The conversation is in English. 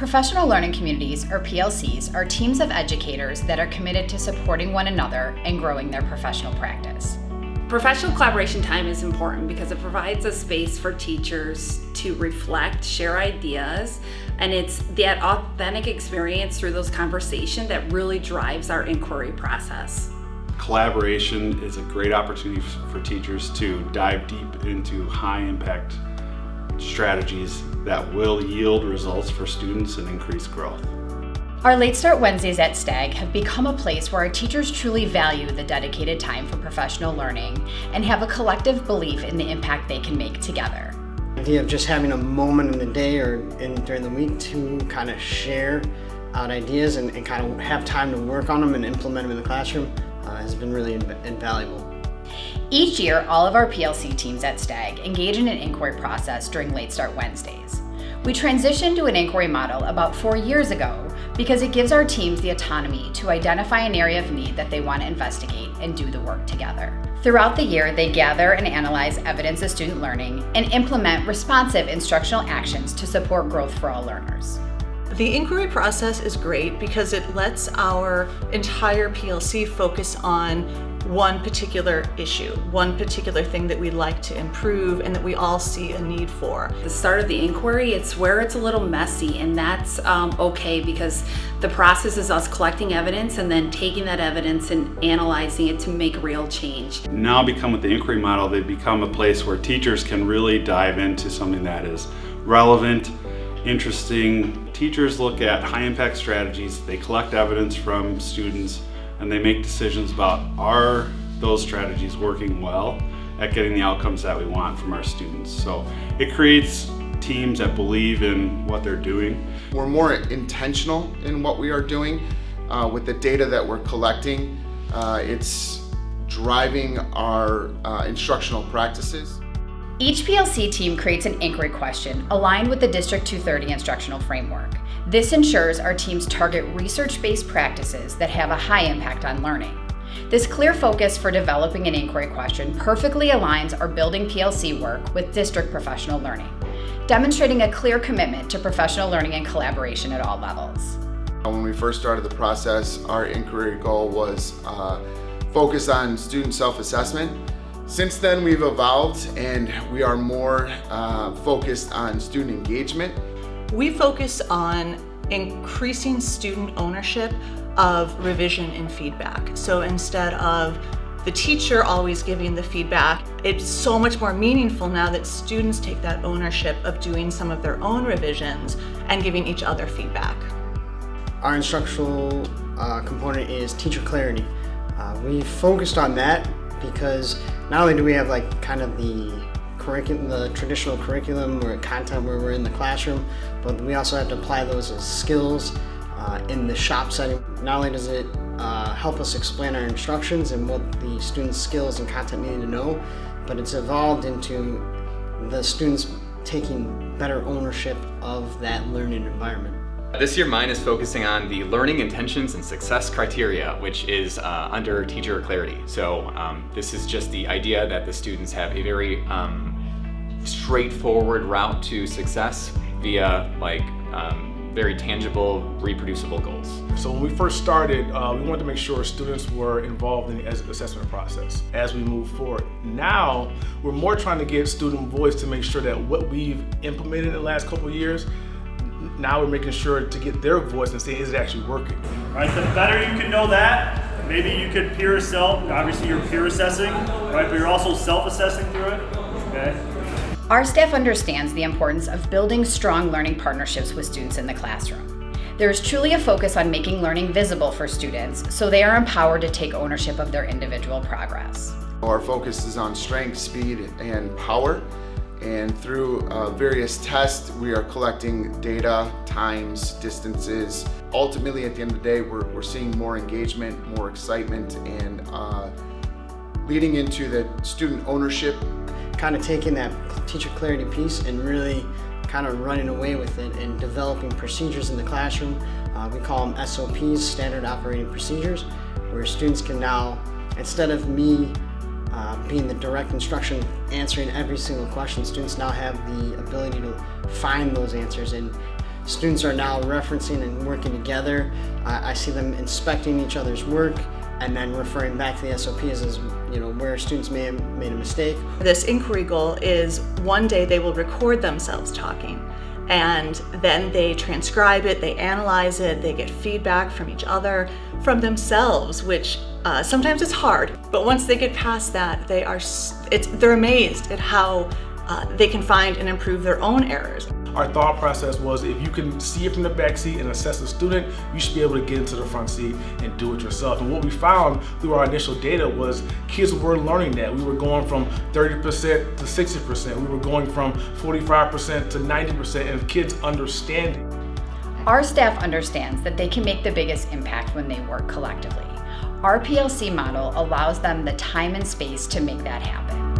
Professional learning communities, or PLCs, are teams of educators that are committed to supporting one another and growing their professional practice. Professional collaboration time is important because it provides a space for teachers to reflect, share ideas, and it's that authentic experience through those conversations that really drives our inquiry process. Collaboration is a great opportunity for teachers to dive deep into high-impact strategies that will yield results for students and increase growth. Our Late Start Wednesdays at STAG have become a place where our teachers truly value the dedicated time for professional learning and have a collective belief in the impact they can make together. The idea of just having a moment in the day or during the week to kind of share out ideas and kind of have time to work on them and implement them in the classroom has been really invaluable. Each year, all of our PLC teams at STAG engage in an inquiry process during Late Start Wednesdays. We transitioned to an inquiry model about 4 years ago because it gives our teams the autonomy to identify an area of need that they want to investigate and do the work together. Throughout the year, they gather and analyze evidence of student learning and implement responsive instructional actions to support growth for all learners. The inquiry process is great because it lets our entire PLC focus on one particular issue, one particular thing that we'd like to improve and that we all see a need for. The start of the inquiry, it's where it's a little messy, and that's okay because the process is us collecting evidence and then taking that evidence and analyzing it to make real change. Now with the inquiry model, they become a place where teachers can really dive into something that is relevant, interesting. Teachers look at high impact strategies, they collect evidence from students, and they make decisions about, are those strategies working well at getting the outcomes that we want from our students. So it creates teams that believe in what they're doing. We're more intentional in what we are doing with the data that we're collecting. It's driving our instructional practices. Each PLC team creates an inquiry question aligned with the District 230 instructional framework. This ensures our teams target research-based practices that have a high impact on learning. This clear focus for developing an inquiry question perfectly aligns our building PLC work with district professional learning, demonstrating a clear commitment to professional learning and collaboration at all levels. When we first started the process, our inquiry goal was focus on student self-assessment. Since then, we've evolved and we are more focused on student engagement. We focus on increasing student ownership of revision and feedback. So instead of the teacher always giving the feedback, it's so much more meaningful now that students take that ownership of doing some of their own revisions and giving each other feedback. Our instructional component is teacher clarity. We focused on that because not only do we have kind of the traditional curriculum or content where we're in the classroom, but we also have to apply those as skills in the shop setting. Not only does it help us explain our instructions and what the students' skills and content need to know, but it's evolved into the students taking better ownership of that learning environment. This year mine is focusing on the learning intentions and success criteria, which is under teacher clarity. So this is just the idea that the students have a very straightforward route to success via very tangible, reproducible goals. So when we first started, we wanted to make sure students were involved in the assessment process as we move forward. Now, we're more trying to get student voice to make sure that what we've implemented in the last couple of years, now we're making sure to get their voice and say, is it actually working? Right, the better you can know that, maybe you could peer yourself, obviously you're peer assessing, right, but you're also self-assessing through it, okay? Our staff understands the importance of building strong learning partnerships with students in the classroom. There is truly a focus on making learning visible for students so they are empowered to take ownership of their individual progress. Our focus is on strength, speed, and power. And through various tests, we are collecting data, times, distances. Ultimately, at the end of the day, we're seeing more engagement, more excitement, and leading into the student ownership. Kind of taking that teacher clarity piece and really kind of running away with it and developing procedures in the classroom. We call them SOPs, Standard Operating Procedures, where students can now, instead of me being the direct instruction answering every single question, students now have the ability to find those answers and Students are now referencing and working together. I see them inspecting each other's work and then referring back to the SOPs as where students may have made a mistake. This inquiry goal is one day they will record themselves talking, and then they transcribe it, they analyze it, they get feedback from each other, from themselves, which sometimes it's hard, but once they get past that, they're amazed at how they can find and improve their own errors. Our thought process was, if you can see it from the back seat and assess the student, you should be able to get into the front seat and do it yourself. And what we found through our initial data was kids were learning that. We were going from 30% to 60%. We were going from 45% to 90% of kids understanding. Our staff understands that they can make the biggest impact when they work collectively. Our PLC model allows them the time and space to make that happen.